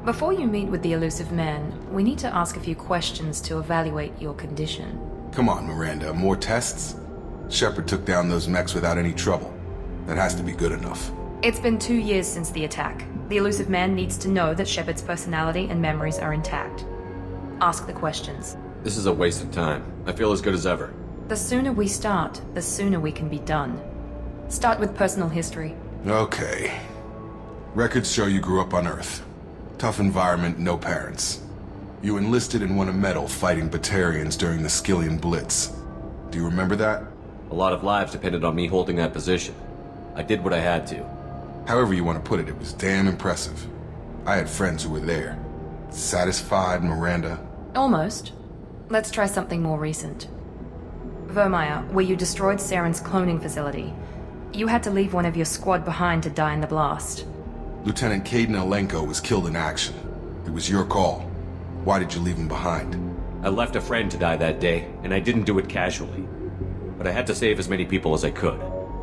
Before you meet with the Elusive Man, we need to ask a few questions to evaluate your condition. Come on, Miranda, more tests? Shepard took down those mechs without any trouble. That has to be good enough. It's been 2 years since the attack. The Elusive Man needs to know that Shepard's personality and memories are intact. Ask the questions. This is a waste of time. I feel as good as ever. The sooner we start, the sooner we can be done. Start with personal history. Okay. Records show you grew up on Earth. Tough environment, no parents. You enlisted and won a medal fighting Batarians during the Skillian Blitz. Do you remember that? A lot of lives depended on me holding that position. I did what I had to. However you want to put it, it was damn impressive. I had friends who were there. Satisfied, Miranda? Almost. Let's try something more recent. Vermeer, where you destroyed Saren's cloning facility. You had to leave one of your squad behind to die in the blast. Lieutenant Kaidan Alenko was killed in action. It was your call. Why did you leave him behind? I left a friend to die that day, and I didn't do it casually. But I had to save as many people as I could.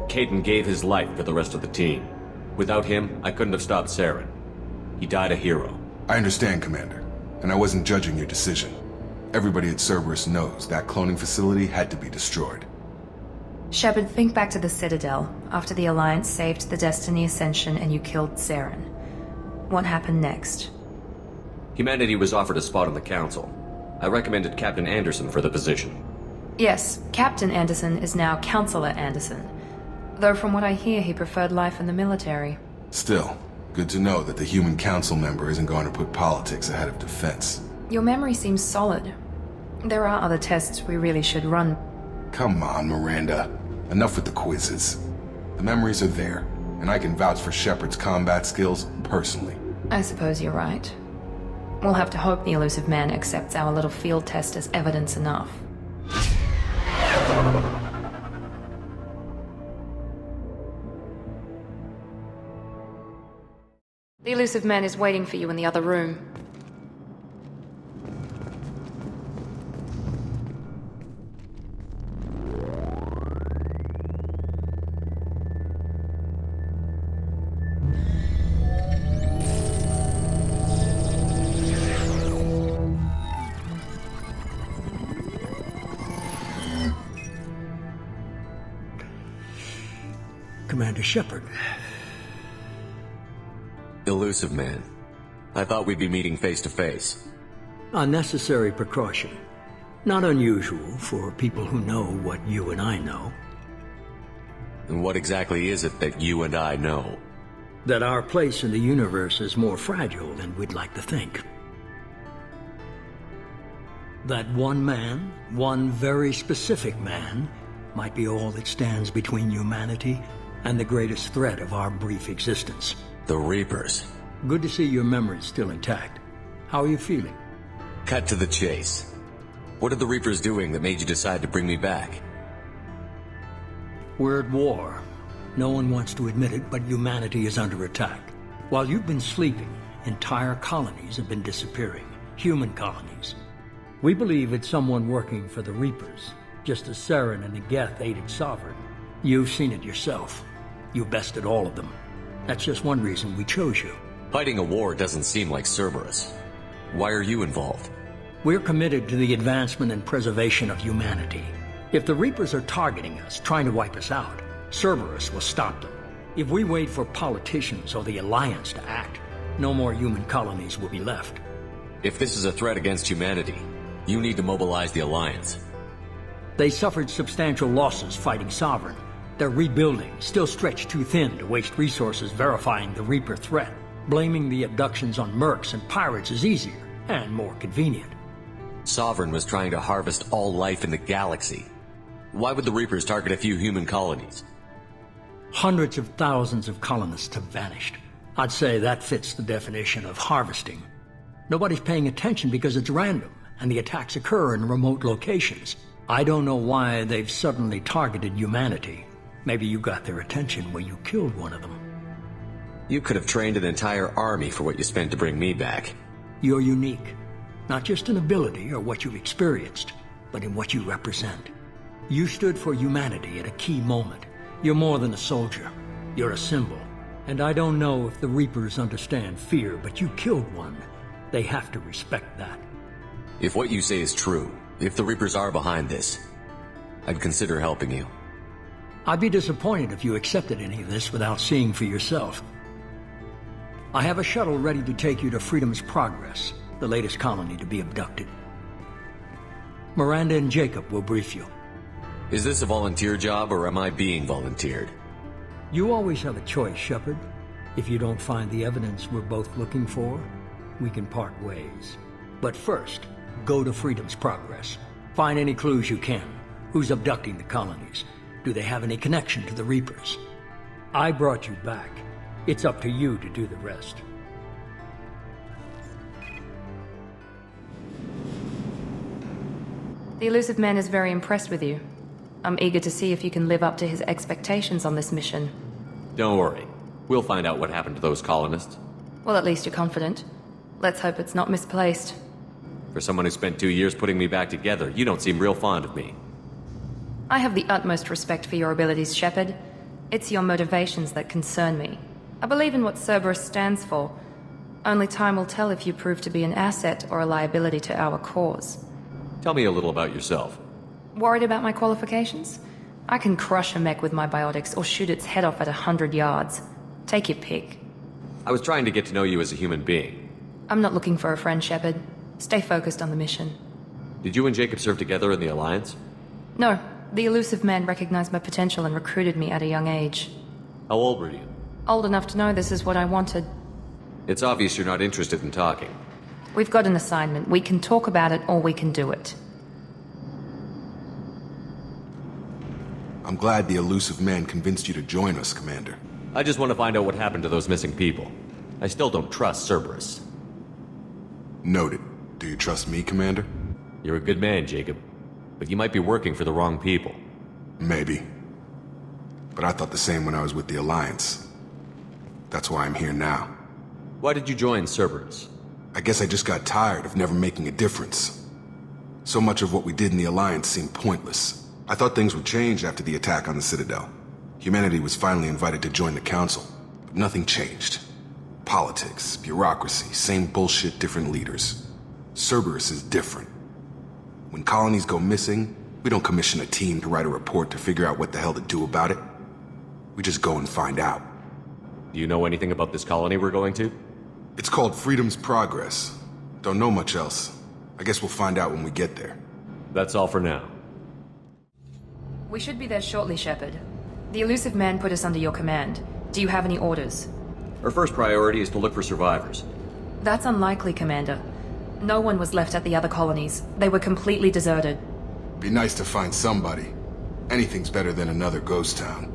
Kaidan gave his life for the rest of the team. Without him, I couldn't have stopped Saren. He died a hero. I understand, Commander, and I wasn't judging your decision. Everybody at Cerberus knows that cloning facility had to be destroyed. Shepard, think back to the Citadel, after the Alliance saved the Destiny Ascension and you killed Saren. What happened next? Humanity was offered a spot on the Council. I recommended Captain Anderson for the position. Yes, Captain Anderson is now Counselor Anderson. Though from what I hear, he preferred life in the military. Still, good to know that the human council member isn't going to put politics ahead of defense. Your memory seems solid. There are other tests we really should run. Come on, Miranda. Enough with the quizzes. The memories are there, and I can vouch for Shepard's combat skills personally. I suppose you're right. We'll have to hope the Elusive Man accepts our little field test as evidence enough. The Elusive Man is waiting for you in the other room. Commander Shepard. Illusive Man. I thought we'd be meeting face to face. A necessary precaution. Not unusual for people who know what you and I know. And what exactly is it that you and I know? That our place in the universe is more fragile than we'd like to think. That one man, one very specific man, might be all that stands between humanity and the greatest threat of our brief existence. The Reapers. Good to see your memory's still intact. How are you feeling? Cut to the chase. What are the Reapers doing that made you decide to bring me back? We're at war. No one wants to admit it, but humanity is under attack. While you've been sleeping, entire colonies have been disappearing. Human colonies. We believe it's someone working for the Reapers, just as Saren and the Geth aided Sovereign. You've seen it yourself. You bested all of them. That's just one reason we chose you. Fighting a war doesn't seem like Cerberus. Why are you involved? We're committed to the advancement and preservation of humanity. If the Reapers are targeting us, trying to wipe us out, Cerberus will stop them. If we wait for politicians or the Alliance to act, no more human colonies will be left. If this is a threat against humanity, you need to mobilize the Alliance. They suffered substantial losses fighting Sovereign. They're rebuilding, still stretched too thin to waste resources verifying the Reaper threat. Blaming the abductions on mercs and pirates is easier and more convenient. Sovereign was trying to harvest all life in the galaxy. Why would the Reapers target a few human colonies? Hundreds of thousands of colonists have vanished. I'd say that fits the definition of harvesting. Nobody's paying attention because it's random, and the attacks occur in remote locations. I don't know why they've suddenly targeted humanity. Maybe you got their attention when you killed one of them. You could have trained an entire army for what you spent to bring me back. You're unique. Not just in ability or what you've experienced, but in what you represent. You stood for humanity at a key moment. You're more than a soldier. You're a symbol. And I don't know if the Reapers understand fear, but you killed one, They have to respect that. If what you say is true, if the Reapers are behind this, I'd consider helping you. I'd be disappointed if you accepted any of this without seeing for yourself. I have a shuttle ready to take you to Freedom's Progress, the latest colony to be abducted. Miranda and Jacob will brief you. Is this a volunteer job, or am I being volunteered? You always have a choice, Shepard. If you don't find the evidence we're both looking for, we can part ways. But first, go to Freedom's Progress. Find any clues you can. Who's abducting the colonies? Do they have any connection to the Reapers? I brought you back. It's up to you to do the rest. The Illusive Man is very impressed with you. I'm eager to see if you can live up to his expectations on this mission. Don't worry. We'll find out what happened to those colonists. Well, at least you're confident. Let's hope it's not misplaced. For someone who spent 2 years putting me back together, you don't seem real fond of me. I have the utmost respect for your abilities, Shepard. It's your motivations that concern me. I believe in what Cerberus stands for. Only time will tell if you prove to be an asset or a liability to our cause. Tell me a little about yourself. Worried about my qualifications? I can crush a mech with my biotics or shoot its head off at 100 yards. Take your pick. I was trying to get to know you as a human being. I'm not looking for a friend, Shepard. Stay focused on the mission. Did you and Jacob serve together in the Alliance? No. The Illusive Man recognized my potential and recruited me at a young age. How old were you? Old enough to know this is what I wanted. It's obvious you're not interested in talking. We've got an assignment. We can talk about it or we can do it. I'm glad the Illusive Man convinced you to join us, Commander. I just want to find out what happened to those missing people. I still don't trust Cerberus. Noted. Do you trust me, Commander? You're a good man, Jacob. But you might be working for the wrong people. Maybe. But I thought the same when I was with the Alliance. That's why I'm here now. Why did you join Cerberus? I guess I just got tired of never making a difference. So much of what we did in the Alliance seemed pointless. I thought things would change after the attack on the Citadel. Humanity was finally invited to join the Council, but nothing changed. Politics, bureaucracy, same bullshit, different leaders. Cerberus is different. When colonies go missing, we don't commission a team to write a report to figure out what the hell to do about it. We just go and find out. Do you know anything about this colony we're going to? It's called Freedom's Progress. Don't know much else. I guess we'll find out when we get there. That's all for now. We should be there shortly, Shepard. The Illusive Man put us under your command. Do you have any orders? Our first priority is to look for survivors. That's unlikely, Commander. No one was left at the other colonies. They were completely deserted. Be nice to find somebody. Anything's better than another ghost town.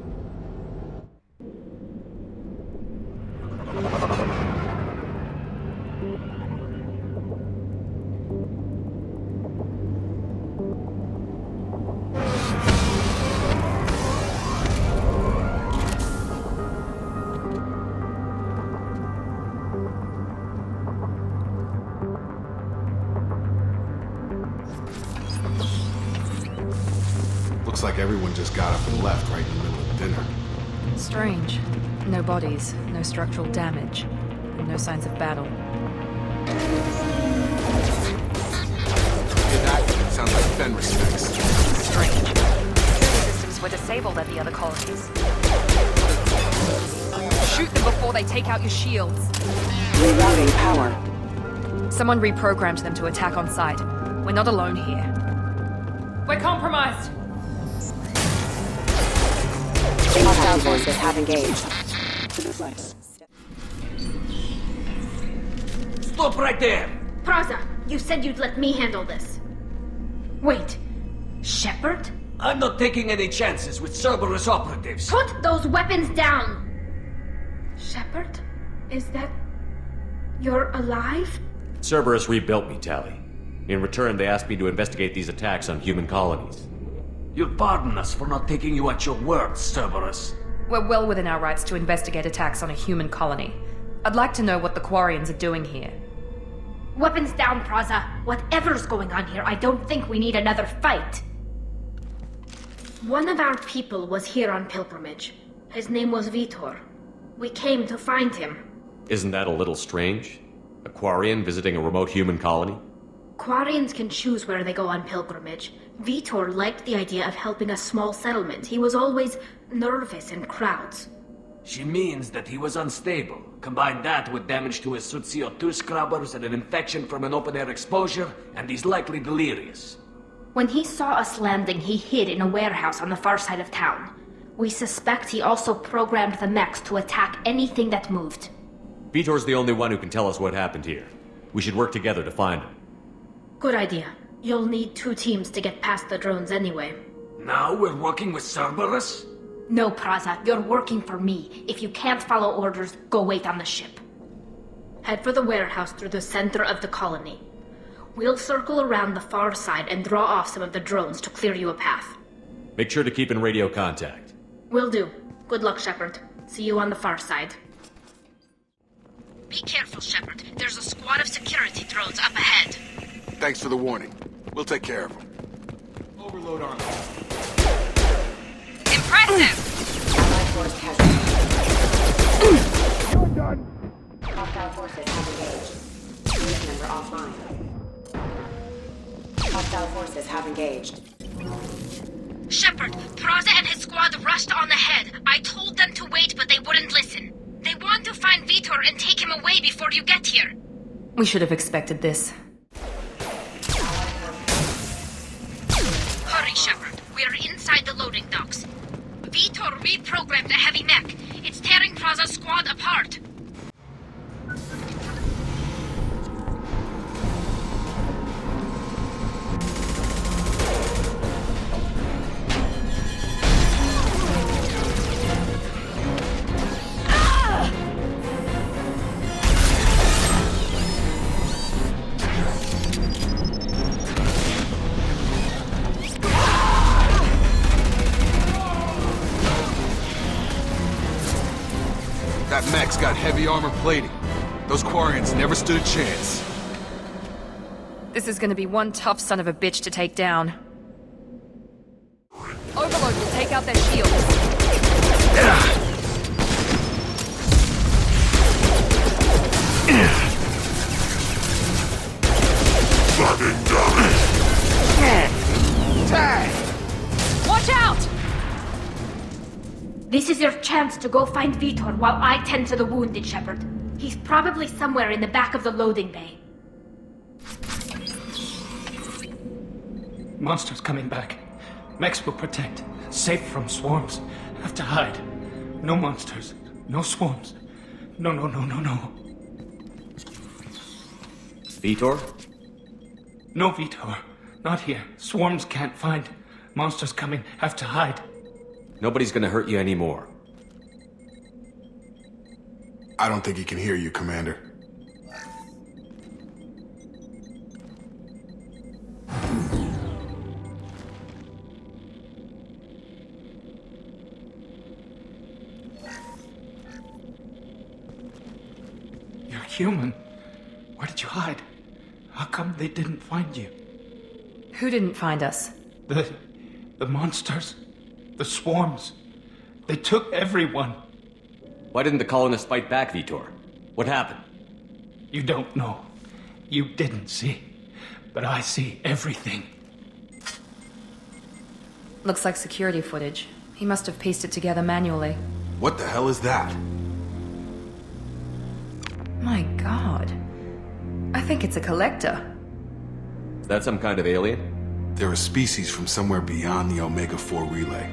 Looks like everyone just got up and left right in the middle of dinner. Strange. No bodies, no structural damage, and no signs of battle. Hear that? Sounds like Fenris specs. Strange. Security systems were disabled at the other colonies. Shoot them before they take out your shields. Rerouting power. Someone reprogrammed them to attack on sight. We're not alone here. We're compromised! Hostile forces have engaged. Stop right there! Prazza, you said you'd let me handle this. Wait, Shepard? I'm not taking any chances with Cerberus operatives. Put those weapons down! Shepard? Is that... you're alive? Cerberus rebuilt me, Tali. In return, they asked me to investigate these attacks on human colonies. You'll pardon us for not taking you at your word, Cerberus. We're well within our rights to investigate attacks on a human colony. I'd like to know what the Quarians are doing here. Weapons down, Prazza. Whatever's going on here, I don't think we need another fight. One of our people was here on pilgrimage. His name was Veetor. We came to find him. Isn't that a little strange? A Quarian visiting a remote human colony? Quarians can choose where they go on pilgrimage. Veetor liked the idea of helping a small settlement. He was always nervous in crowds. She means that he was unstable. Combine that with damage to his suit CO2 scrubbers and an infection from an open-air exposure, and he's likely delirious. When he saw us landing, he hid in a warehouse on the far side of town. We suspect he also programmed the mechs to attack anything that moved. Veetor's the only one who can tell us what happened here. We should work together to find him. Good idea. You'll need 2 teams to get past the drones anyway. Now we're working with Cerberus? No, Prazza, you're working for me. If you can't follow orders, go wait on the ship. Head for the warehouse through the center of the colony. We'll circle around the far side and draw off some of the drones to clear you a path. Make sure to keep in radio contact. Will do. Good luck, Shepard. See you on the far side. Be careful, Shepard. There's a squad of security drones up ahead. Thanks for the warning. We'll take care of them. Overload armor. Impressive! Allied force casualty. You're done! Hostile forces have engaged. Unit member offline. Hostile forces have engaged. Shepard, Prazza and his squad rushed on ahead. I told them to wait, but they wouldn't listen. They want to find Veetor and take him away before you get here. We should have expected this. Hurry, Shepard. We're inside the loading docks. Veetor reprogrammed a heavy mech. It's tearing Prazza's squad apart. That mech's got heavy armor plating. Those Quarians never stood a chance. This is gonna be one tough son of a bitch to take down. Overload will take out their shields. Watch out! This is your chance to go find Veetor while I tend to the wounded, Shepard. He's probably somewhere in the back of the loading bay. Monsters coming back. Mechs will protect. Safe from swarms. Have to hide. No monsters. No swarms. No. Veetor? No Veetor. Not here. Swarms can't find. Monsters coming. Have to hide. Nobody's gonna hurt you anymore. I don't think he can hear you, Commander. You're human. Where did you hide? How come they didn't find you? Who didn't find us? The monsters. The swarms. They took everyone. Why didn't the colonists fight back, Veetor? What happened? You don't know. You didn't see. But I see everything. Looks like security footage. He must have pieced it together manually. What the hell is that? My god. I think it's a collector. Is that some kind of alien? They're a species from somewhere beyond the Omega-4 relay.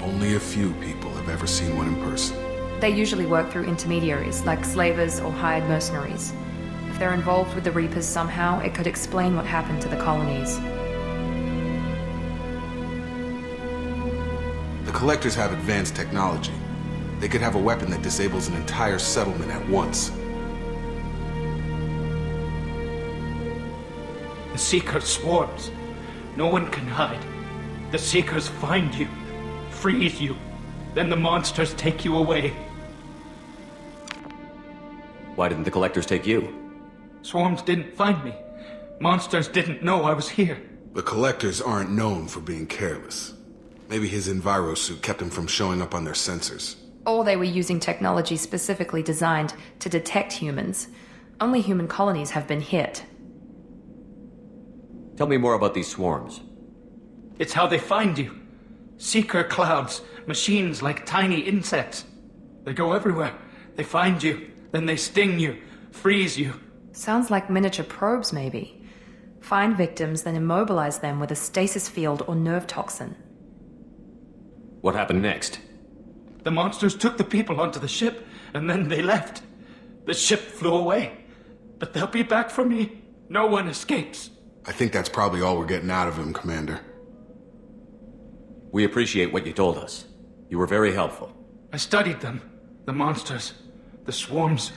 Only a few people have ever seen one in person. They usually work through intermediaries, like slavers or hired mercenaries. If they're involved with the Reapers somehow, it could explain what happened to the colonies. The Collectors have advanced technology. They could have a weapon that disables an entire settlement at once. The Seeker swarms. No one can hide. The Seekers find you, freeze you, then the monsters take you away. Why didn't the Collectors take you? Swarms didn't find me. Monsters didn't know I was here. The Collectors aren't known for being careless. Maybe his Enviro suit kept him from showing up on their sensors. Or they were using technology specifically designed to detect humans. Only human colonies have been hit. Tell me more about these swarms. It's how they find you. Seeker clouds, machines like tiny insects. They go everywhere. They find you, then they sting you, freeze you. Sounds like miniature probes, maybe. Find victims, then immobilize them with a stasis field or nerve toxin. What happened next? The monsters took the people onto the ship, and then they left. The ship flew away. But they'll be back for me. No one escapes. I think that's probably all we're getting out of him, Commander. We appreciate what you told us. You were very helpful. I studied them. The monsters. The swarms.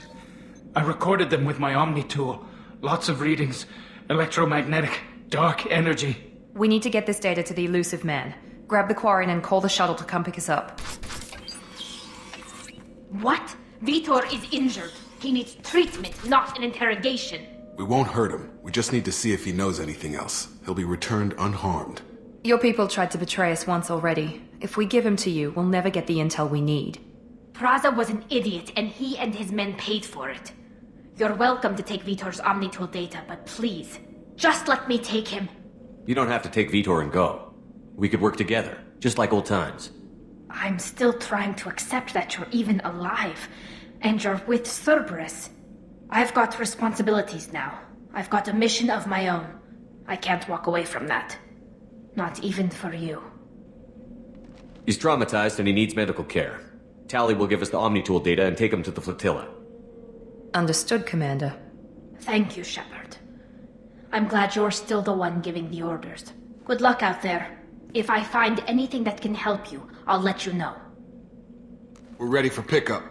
I recorded them with my Omni tool. Lots of readings. Electromagnetic. Dark energy. We need to get this data to the Illusive man. Grab the Quarian and call the shuttle to come pick us up. What? Veetor is injured. He needs treatment, not an interrogation. We won't hurt him. We just need to see if he knows anything else. He'll be returned unharmed. Your people tried to betray us once already. If we give him to you, we'll never get the intel we need. Prazza was an idiot, and he and his men paid for it. You're welcome to take Veetor's Omnitool data, but please, just let me take him. You don't have to take Veetor and go. We could work together, just like old times. I'm still trying to accept that you're even alive, and you're with Cerberus. I've got responsibilities now. I've got a mission of my own. I can't walk away from that. Not even for you. He's traumatized and he needs medical care. Tali will give us the Omnitool data and take him to the flotilla. Understood, Commander. Thank you, Shepard. I'm glad you're still the one giving the orders. Good luck out there. If I find anything that can help you, I'll let you know. We're ready for pickup.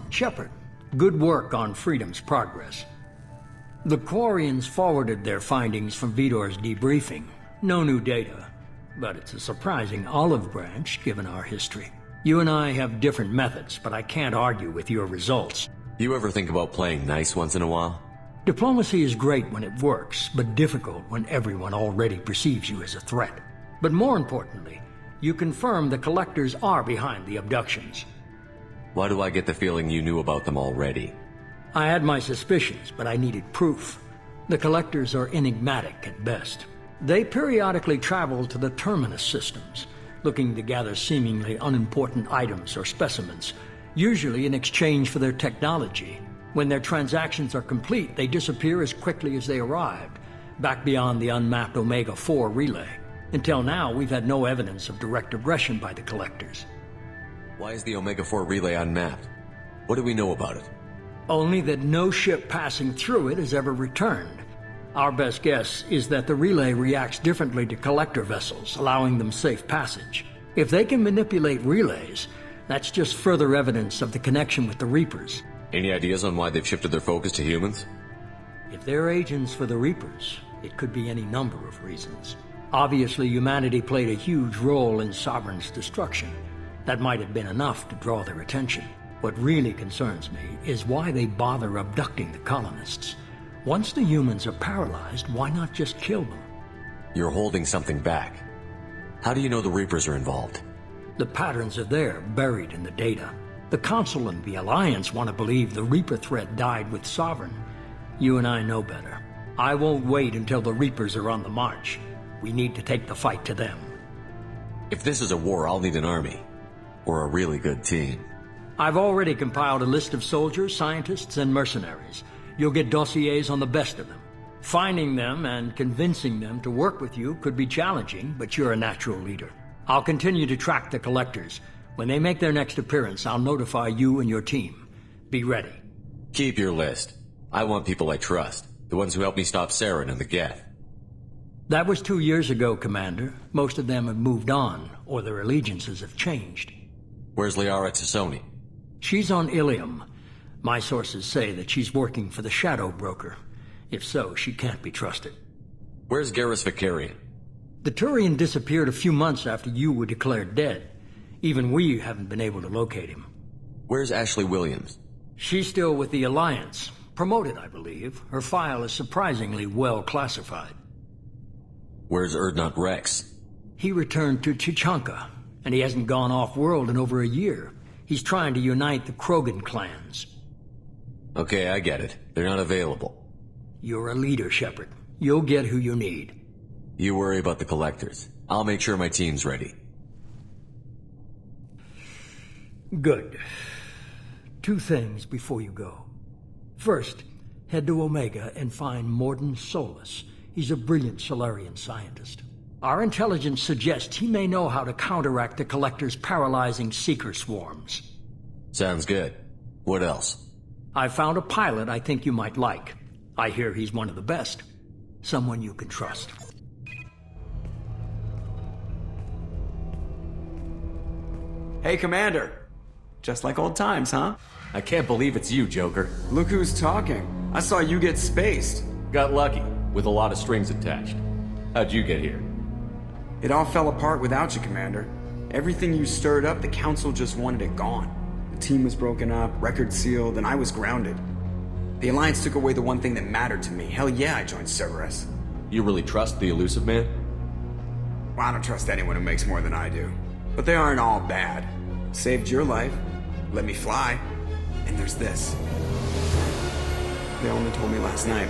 Shepard, good work on Freedom's progress. The Quarians forwarded their findings from Veetor's debriefing. No new data, but it's a surprising olive branch given our history. You and I have different methods, but I can't argue with your results. You ever think about playing nice once in a while? Diplomacy is great when it works, but difficult when everyone already perceives you as a threat. But more importantly, you confirm the Collectors are behind the abductions. Why do I get the feeling you knew about them already? I had my suspicions, but I needed proof. The Collectors are enigmatic at best. They periodically travel to the Terminus systems, looking to gather seemingly unimportant items or specimens, usually in exchange for their technology. When their transactions are complete, they disappear as quickly as they arrived, back beyond the unmapped Omega-4 relay. Until now, we've had no evidence of direct aggression by the Collectors. Why is the Omega-4 relay unmapped? What do we know about it? Only that no ship passing through it has ever returned. Our best guess is that the relay reacts differently to Collector vessels, allowing them safe passage. If they can manipulate relays, that's just further evidence of the connection with the Reapers. Any ideas on why they've shifted their focus to humans? If they're agents for the Reapers, it could be any number of reasons. Obviously, humanity played a huge role in Sovereign's destruction. That might have been enough to draw their attention. What really concerns me is why they bother abducting the colonists. Once the humans are paralyzed, why not just kill them? You're holding something back. How do you know the Reapers are involved? The patterns are there, buried in the data. The Council and the Alliance want to believe the Reaper threat died with Sovereign. You and I know better. I won't wait until the Reapers are on the march. We need to take the fight to them. If this is a war, I'll need an army. Or a really good team. I've already compiled a list of soldiers, scientists, and mercenaries. You'll get dossiers on the best of them. Finding them and convincing them to work with you could be challenging, but you're a natural leader. I'll continue to track the Collectors. When they make their next appearance, I'll notify you and your team. Be ready. Keep your list. I want people I trust. The ones who helped me stop Saren and the Geth. That was 2 years ago, Commander. Most of them have moved on, or their allegiances have changed. Where's Liara Tassoni? She's on Ilium. My sources say that she's working for the Shadow Broker. If so, she can't be trusted. Where's Garrus Vicarian? The Turian disappeared a few months after you were declared dead. Even we haven't been able to locate him. Where's Ashley Williams? She's still with the Alliance. Promoted, I believe. Her file is surprisingly well classified. Where's Urdnot Rex? He returned to Chichanka, and he hasn't gone off-world in over a year. He's trying to unite the Krogan clans. Okay, I get it. They're not available. You're a leader, Shepard. You'll get who you need. You worry about the Collectors. I'll make sure my team's ready. Good. 2 things before you go. First, head to Omega and find Mordin Solus. He's a brilliant Solarian scientist. Our intelligence suggests he may know how to counteract the Collector's paralyzing Seeker swarms. Sounds good. What else? I found a pilot I think you might like. I hear he's one of the best. Someone you can trust. Hey, Commander. Just like old times, huh? I can't believe it's you, Joker. Look who's talking. I saw you get spaced. Got lucky, with a lot of strings attached. How'd you get here? It all fell apart without you, Commander. Everything you stirred up, the Council just wanted it gone. The team was broken up, record sealed, and I was grounded. The Alliance took away the one thing that mattered to me. Hell yeah, I joined Cerberus. You really trust the Illusive Man? Well, I don't trust anyone who makes more than I do. But they aren't all bad. Saved your life, let me fly, and there's this. They only told me last night.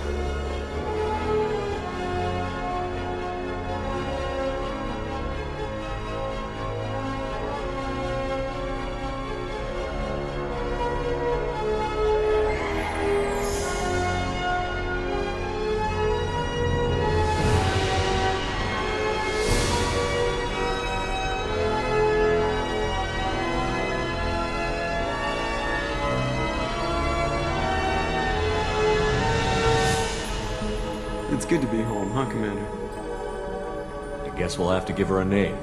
It's good to be home, huh, Commander? I guess we'll have to give her a name.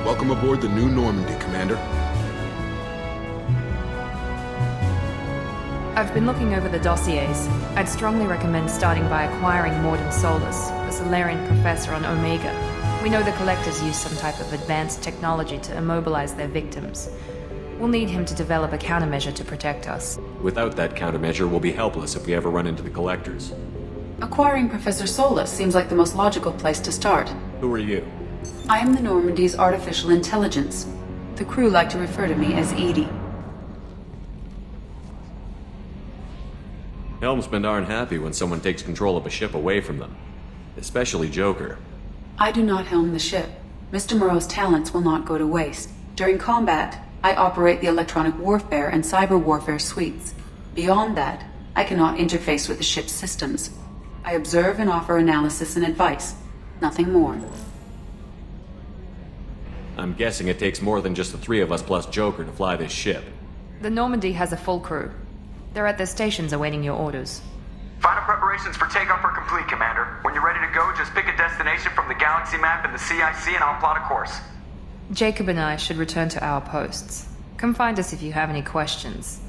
Welcome aboard the new Normandy, Commander. I've been looking over the dossiers. I'd strongly recommend starting by acquiring Mordin Solus, a Solarian professor on Omega. We know the Collectors use some type of advanced technology to immobilize their victims. We'll need him to develop a countermeasure to protect us. Without that countermeasure, we'll be helpless if we ever run into the Collectors. Acquiring Professor Solus seems like the most logical place to start. Who are you? I am the Normandy's artificial intelligence. The crew like to refer to me as E.D.I. Helmsmen aren't happy when someone takes control of a ship away from them. Especially Joker. I do not helm the ship. Mr. Moreau's talents will not go to waste. During combat, I operate the electronic warfare and cyber warfare suites. Beyond that, I cannot interface with the ship's systems. I observe and offer analysis and advice. Nothing more. I'm guessing it takes more than just the 3 of us plus Joker to fly this ship. The Normandy has a full crew. They're at their stations awaiting your orders. Final preparations for takeoff are complete, Commander. When you're ready to go, just pick a destination from the galaxy map in the CIC and I'll plot a course. Jacob and I should return to our posts. Come find us if you have any questions.